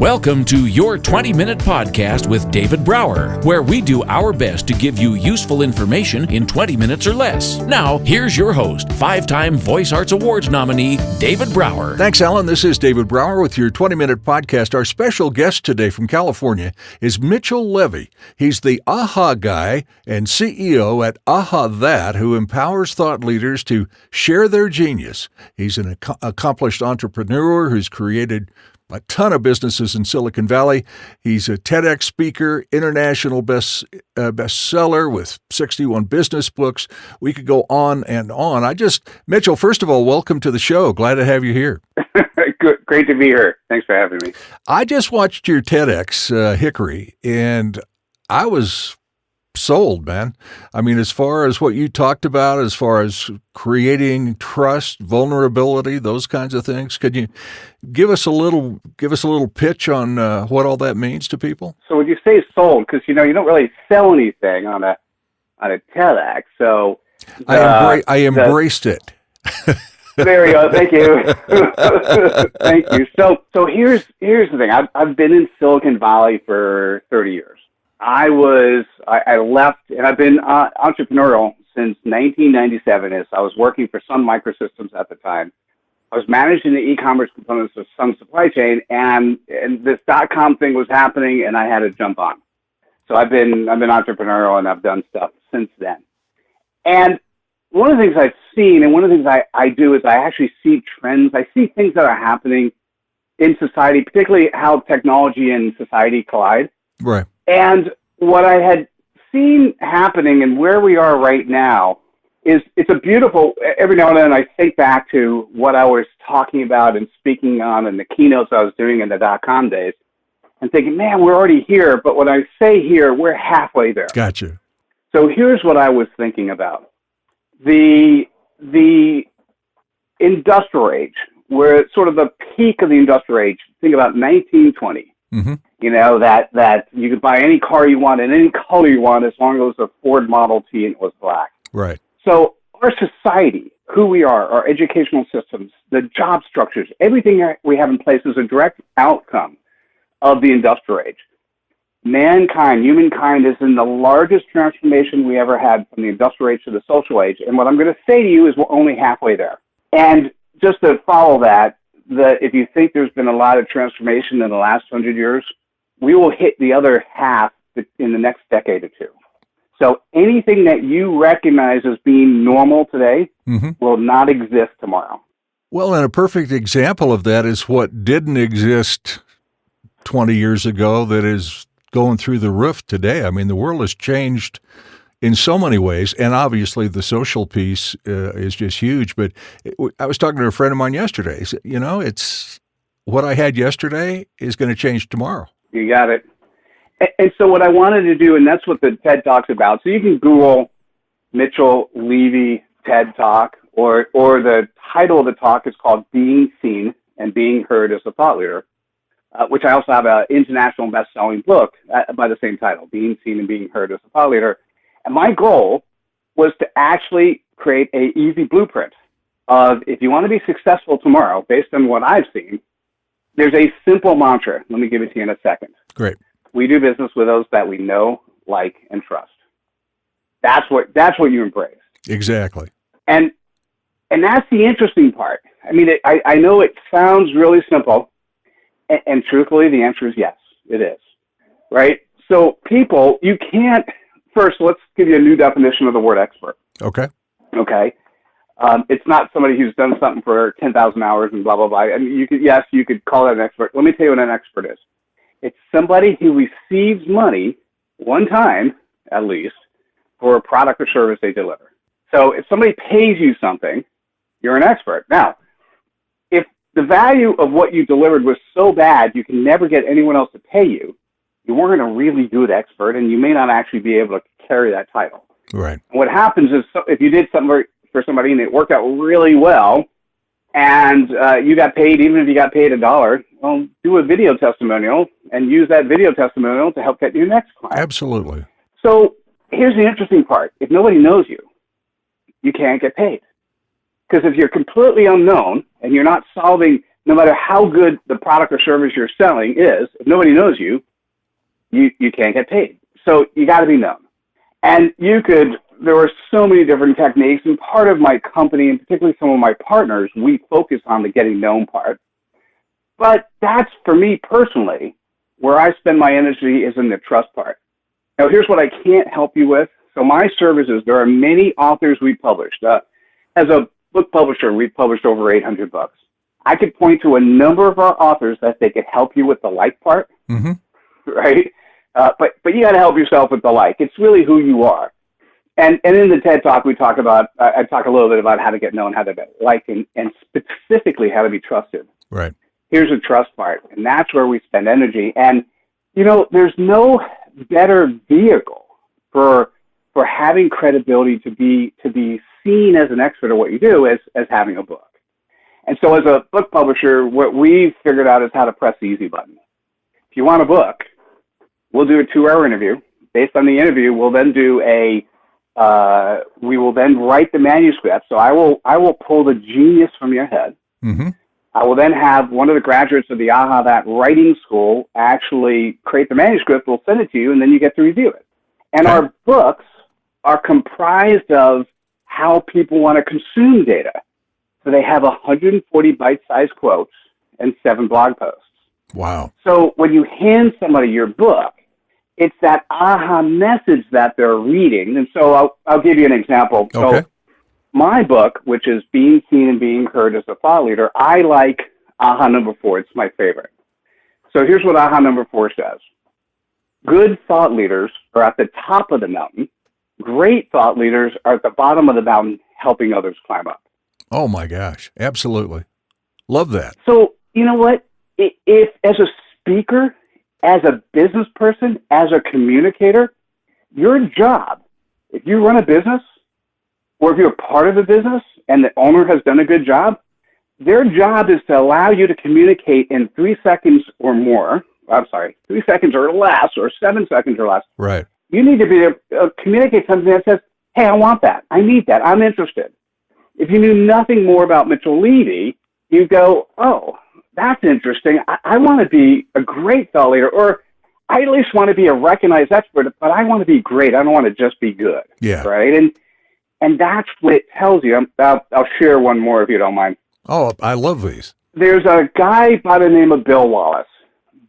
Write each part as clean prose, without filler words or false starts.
Welcome to your 20-minute podcast with David Brower, where we do our best to give you useful information in 20 minutes or less. Now, here's your host, 5-time Voice Arts Awards nominee, David Brower. Thanks, Allan. This is David Brower with your 20-minute podcast. Our special guest today from California is Mitchell Levy. He's the AHA guy and CEO at AHAthat, who empowers thought leaders to share their genius. He's an accomplished entrepreneur who's created a ton of businesses in Silicon Valley. He's a TEDx speaker, international bestseller with 61 business books. We could go on and on. Mitchell, first of all, welcome to the show. Glad to have you here. Good. Great to be here. Thanks for having me. I just watched your TEDx Hickory, and I was sold, man. I mean, as far as what you talked about, as far as creating trust, vulnerability, those kinds of things, could you give us a little pitch on what all that means to people? So when you say sold, because you don't really sell anything on a TEDx, so I embraced it. There you go. Thank you. Thank you. So here's the thing. I've been in Silicon Valley for 30 years. I left, and I've been entrepreneurial since 1997. I was working for Sun Microsystems at the time. I was managing the e-commerce components of Sun supply chain, and this .com thing was happening, and I had to jump on. So I've been entrepreneurial, and I've done stuff since then. And one of the things I've seen, and one of the things I do is I actually see trends. I see things that are happening in society, particularly how technology and society collide. Right. And what I had seen happening and where we are right now is it's a beautiful, every now and then I think back to what I was talking about and speaking on in the keynotes I was doing in the .com days and thinking, man, we're already here. But when I say here, we're halfway there. Gotcha. So here's what I was thinking about. The industrial age, where it's sort of the peak of the industrial age, think about 1920. Mm-hmm. That you could buy any car you want in any color you want as long as it was a Ford Model T and it was black. Right. So our society, who we are, our educational systems, the job structures, everything we have in place is a direct outcome of the industrial age. Humankind is in the largest transformation we ever had from the industrial age to the social age. And what I'm going to say to you is we're only halfway there. And just to follow that, if you think there's been a lot of transformation in the last 100 years, we will hit the other half in the next decade or two. So anything that you recognize as being normal today will not exist tomorrow. Well, and a perfect example of that is what didn't exist 20 years ago that is going through the roof today. I mean, the world has changed in so many ways, and obviously the social piece is just huge. But I was talking to a friend of mine yesterday. He said, it's what I had yesterday is going to change tomorrow. You got it. And so what I wanted to do, and that's what the TED Talk's about. So you can Google Mitchell Levy TED Talk, or the title of the talk is called Being Seen and Being Heard as a Thought Leader, which I also have an international best-selling book by the same title, Being Seen and Being Heard as a Thought Leader. And my goal was to actually create an easy blueprint of if you want to be successful tomorrow, based on what I've seen, there's a simple mantra. Let me give it to you in a second. Great. We do business with those that we know, like, and trust. That's what you embrace. Exactly. And that's the interesting part. I mean, I know it sounds really simple, and truthfully, the answer is yes, it is. Right? So people, you can't. First, let's give you a new definition of the word expert. Okay. It's not somebody who's done something for 10,000 hours and blah, blah, blah. I mean, you could call that an expert. Let me tell you what an expert is. It's somebody who receives money one time, at least, for a product or service they deliver. So if somebody pays you something, you're an expert. Now, if the value of what you delivered was so bad you can never get anyone else to pay you, you weren't a really good expert, and you may not actually be able to carry that title. Right. And what happens is if you did something for somebody and it worked out really well, and you got paid, even if you got paid $1, well, do a video testimonial and use that video testimonial to help get your next client. Absolutely. So here's the interesting part. If nobody knows you, you can't get paid. Because if you're completely unknown and you're not solving no matter how good the product or service you're selling is, if nobody knows you, you can't get paid. So you got to be known. And there were so many different techniques, and part of my company, and particularly some of my partners, we focus on the getting known part. But that's, for me personally, where I spend my energy is in the trust part. Now, here's what I can't help you with. So my services, there are many authors we published. As a book publisher, we've published over 800 books. I could point to a number of our authors that they could help you with the like part, right? But you got to help yourself with the like. It's really who you are. And in the TED Talk, I talk a little bit about how to get known, how to get liked, and specifically how to be trusted. Right. Here's the trust part, and that's where we spend energy. And, there's no better vehicle for having credibility to be seen as an expert at what you do as having a book. And so as a book publisher, what we've figured out is how to press the easy button. If you want a book, we'll do a 2-hour interview. Based on the interview, we'll then do we will then write the manuscript. So I will pull the genius from your head. Mm-hmm. I will then have one of the graduates of the AHAthat writing school actually create the manuscript. We'll send it to you, and then you get to review it. And our books are comprised of how people want to consume data. So they have 140 bite-sized quotes and 7 blog posts. Wow. So when you hand somebody your book, it's that aha message that they're reading. And so I'll give you an example. Okay. So my book, which is Being Seen and Being Heard as a Thought Leader, I like aha number 4. It's my favorite. So here's what aha number 4 says. Good thought leaders are at the top of the mountain. Great thought leaders are at the bottom of the mountain helping others climb up. Oh, my gosh. Absolutely. Love that. So, you know what? If as a speaker, as a business person, as a communicator, your job, if you run a business, or if you're part of a business and the owner has done a good job, their job is to allow you to communicate in 3 seconds or more. 3 seconds or less, or 7 seconds or less. Right. You need to be able to communicate something that says, hey, I want that. I need that. I'm interested. If you knew nothing more about Mitchell Levy, you go, oh, that's interesting. I want to be a great thought leader, or I at least want to be a recognized expert, but I want to be great. I don't want to just be good. Yeah. Right? And that's what it tells you. I'll share one more if you don't mind. Oh, I love these. There's a guy by the name of Bill Wallace.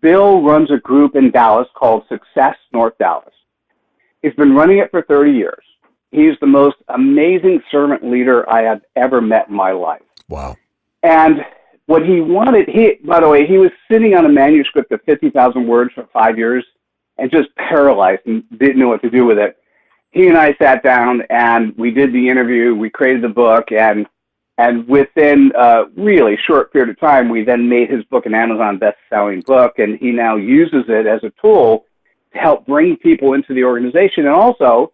Bill runs a group in Dallas called Success North Dallas. He's been running it for 30 years. He's the most amazing servant leader I have ever met in my life. Wow. And what he wanted, by the way, he was sitting on a manuscript of 50,000 words for 5 years and just paralyzed and didn't know what to do with it. He and I sat down and we did the interview. We created the book, and within a really short period of time, we then made his book an Amazon best-selling book, and he now uses it as a tool to help bring people into the organization and also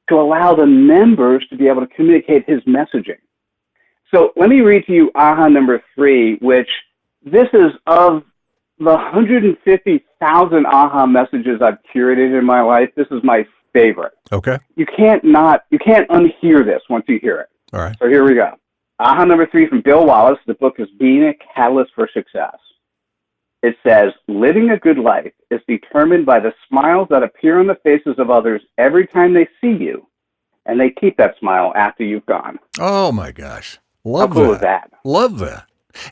to allow the members to be able to communicate his messaging. So let me read to you aha number 3, which this is of the 150,000 aha messages I've curated in my life. This is my favorite. Okay. You can't unhear this once you hear it. All right. So here we go. Aha number 3 from Bill Wallace. The book is Being a Catalyst for Success. It says, living a good life is determined by the smiles that appear on the faces of others every time they see you, and they keep that smile after you've gone. Oh, my gosh. Love How cool that. is that? Love that.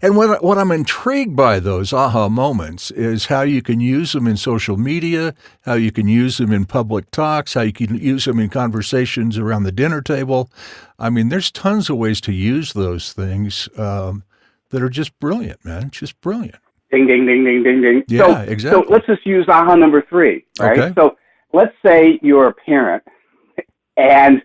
And what I'm intrigued by those aha moments is how you can use them in social media, how you can use them in public talks, how you can use them in conversations around the dinner table. I mean, there's tons of ways to use those things that are just brilliant, man. Just brilliant. Ding, ding, ding, ding, ding, ding. Yeah, exactly. So let's just use aha number 3, right? Okay. So let's say you're a parent and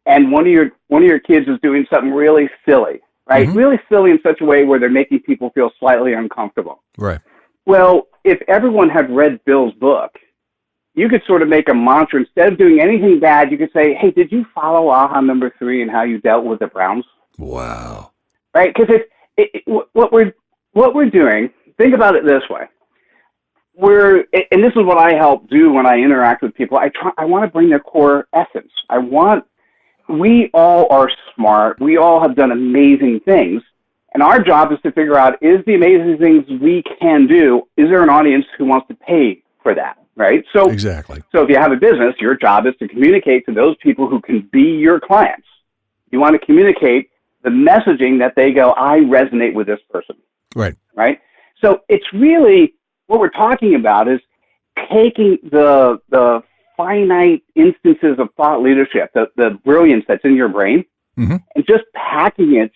one of your kids is doing something really silly, right? Mm-hmm. Really silly in such a way where they're making people feel slightly uncomfortable. Right. Well, if everyone had read Bill's book, you could sort of make a mantra. Instead of doing anything bad, you could say, hey, did you follow aha number 3 and how you dealt with the Browns? Wow. Right? Because what we're doing, think about it this way. And this is what I help do when I interact with people. I want to bring their core essence. We all are smart. We all have done amazing things. And our job is to figure out, is the amazing things we can do, is there an audience who wants to pay for that, right? So, exactly. So if you have a business, your job is to communicate to those people who can be your clients. You want to communicate the messaging that they go, I resonate with this person. Right. Right? So it's really, what we're talking about is taking the finite instances of thought leadership, the brilliance that's in your brain, and just packaging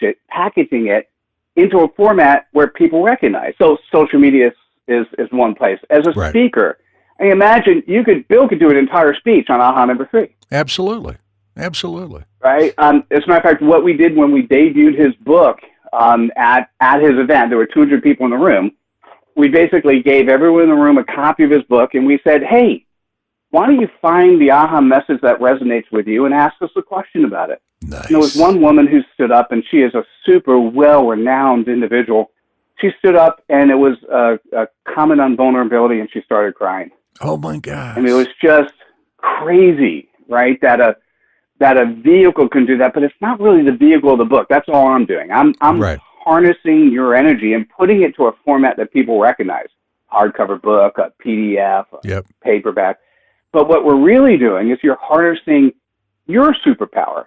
it into a format where people recognize. So social media is one place. As a speaker, I imagine Bill could do an entire speech on AHA number 3. Absolutely. Absolutely. Right? As a matter of fact, what we did when we debuted his book at his event, there were 200 people in the room. We basically gave everyone in the room a copy of his book, and we said, hey, why don't you find the AHA message that resonates with you and ask us a question about it? Nice. And there was one woman who stood up, and she is a super well-renowned individual. She stood up, and it was a comment on vulnerability, and she started crying. Oh, my God. I mean, it was just crazy, right, that a vehicle can do that, but it's not really the vehicle of the book. That's all I'm doing. I'm harnessing your energy and putting it to a format that people recognize. Hardcover book, a PDF, a paperback. But what we're really doing is you're harnessing your superpower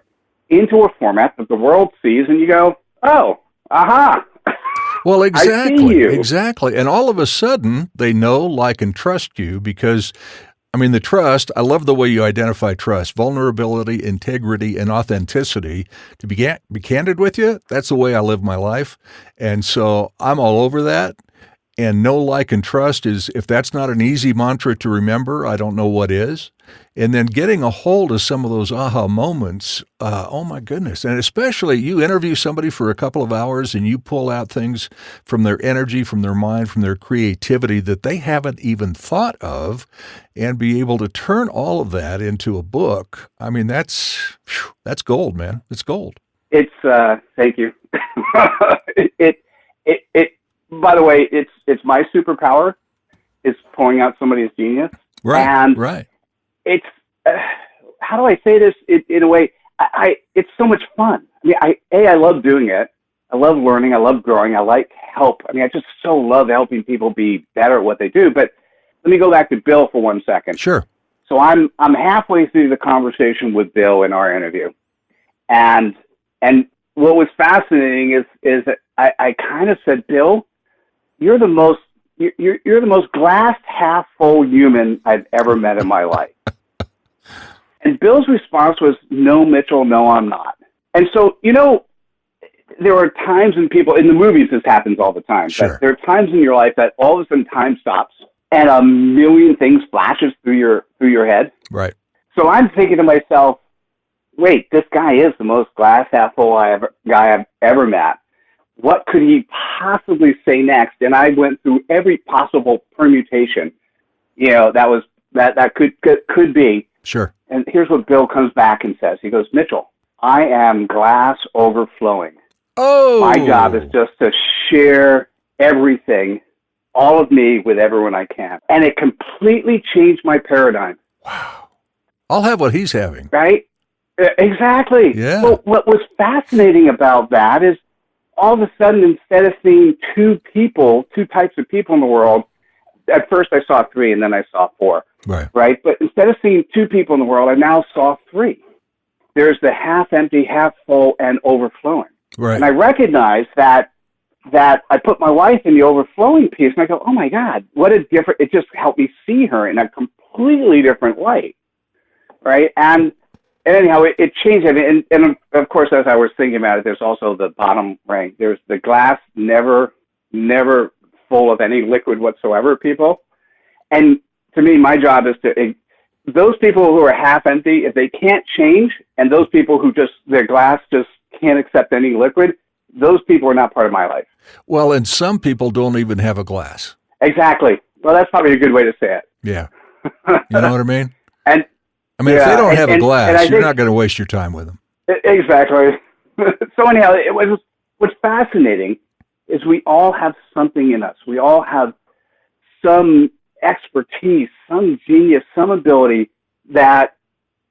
into a format that the world sees, and you go, oh, aha. Well, exactly. I see you. Exactly. And all of a sudden, they know, like, and trust you because, I mean, the trust, I love the way you identify trust, vulnerability, integrity, and authenticity. To be candid with you, that's the way I live my life. And so I'm all over that. And know, like, and trust is, if that's not an easy mantra to remember, I don't know what is. And then getting a hold of some of those aha moments, oh my goodness. And especially you interview somebody for a couple of hours and you pull out things from their energy, from their mind, from their creativity that they haven't even thought of, and be able to turn all of that into a book. I mean, that's gold, man. It's gold. It's, thank you. By the way, it's my superpower is pulling out somebody's genius. Right. And it's, how do I say this in a way? It's so much fun. I mean, I love doing it. I love learning. I love growing. I like help. I mean, I just so love helping people be better at what they do. But let me go back to Bill for 1 second. Sure. So I'm halfway through the conversation with Bill in our interview. And what was fascinating is that I kind of said, Bill, you're the most glass half full human I've ever met in my life. And Bill's response was, no, Mitchell, no, I'm not. And so, there are times in the movies this happens all the time. Sure. But there are times in your life that all of a sudden time stops and a million things flashes through your head. Right. So I'm thinking to myself, wait, this guy is the most glass half full guy I've ever met. What could he possibly say next? And I went through every possible permutation, that could be. Sure. And here's what Bill comes back and says. He goes, Mitchell, I am glass overflowing. Oh. My job is just to share everything, all of me, with everyone I can. And it completely changed my paradigm. Wow. I'll have what he's having. Right? Exactly. Yeah. Well, what was fascinating about that is all of a sudden, instead of seeing two types of people in the world, at first I saw 3 and then I saw 4. Right? But instead of seeing 2 people in the world, I now saw 3. There's the half empty, half full, and overflowing. Right. And I recognized that I put my wife in the overflowing piece, and I go, oh my God, it just helped me see her in a completely different light. Right? And anyhow, it changed. And of course, as I was thinking about it, there's also the bottom ring. There's the glass never full of any liquid whatsoever, people. And to me, my job is those people who are half empty, if they can't change, and those people who their glass just can't accept any liquid, those people are not part of my life. Well, and some people don't even have a glass. Exactly. Well, that's probably a good way to say it. Yeah. You know what I mean? And if they don't have a glass, you're not going to waste your time with them. Exactly. So anyhow, what's fascinating is we all have something in us. We all have some expertise, some genius, some ability that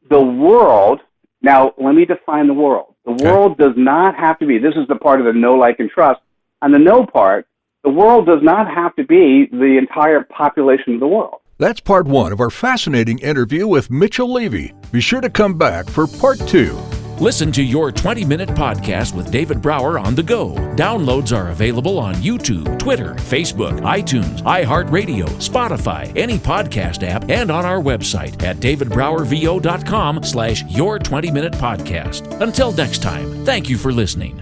the world, now let me define the world. The world does not have to be, this is the part of the know, like, and trust. On the know part, the world does not have to be the entire population of the world. That's part 1 of our fascinating interview with Mitchell Levy. Be sure to come back for part 2. Listen to your 20-minute podcast with David Brower on the go. Downloads are available on YouTube, Twitter, Facebook, iTunes, iHeartRadio, Spotify, any podcast app, and on our website at davidbrowervo.com/your20minute podcast. Until next time, thank you for listening.